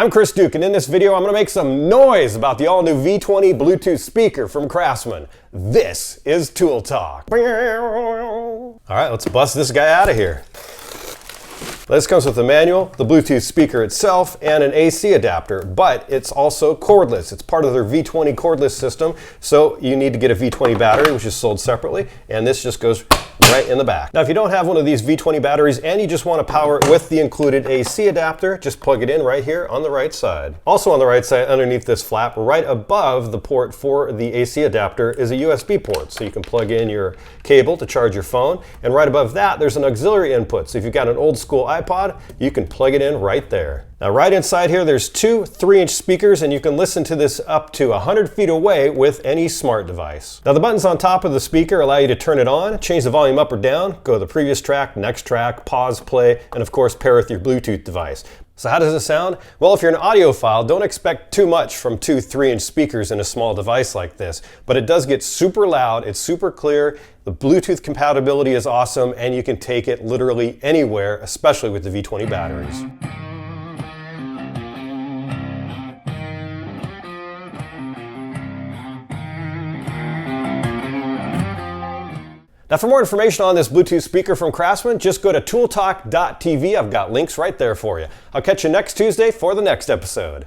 I'm Chris Duke, and in this video I'm going to make some noise about the all-new V20 Bluetooth speaker from Craftsman. This is Tool Talk. Alright, let's bust this guy out of here. This comes with the manual, the Bluetooth speaker itself, and an AC adapter, but it's also cordless. It's part of their V20 cordless system, so you need to get a V20 battery, which is sold separately, and this just goes right in the back. Now, if you don't have one of these V20 batteries and you just want to power it with the included AC adapter, just plug it in right here on the right side. Also on the right side, underneath this flap, right above the port for the AC adapter is a USB port, so you can plug in your cable to charge your phone, and right above that there's an auxiliary input, so if you've got an old school iPod, you can plug it in right there. Now right inside here there's two 3-inch speakers, and you can listen to this up to 100 feet away with any smart device. Now the buttons on top of the speaker allow you to turn it on, change the volume up or down, go to the previous track, next track, pause, play, and of course pair with your Bluetooth device. So how does it sound? Well, if you're an audiophile, don't expect too much from two 3-inch speakers in a small device like this, but it does get super loud, it's super clear, the Bluetooth compatibility is awesome, and you can take it literally anywhere, especially with the V20 batteries. Now for more information on this Bluetooth speaker from Craftsman, just go to tooltalk.tv. I've got links right there for you. I'll catch you next Tuesday for the next episode.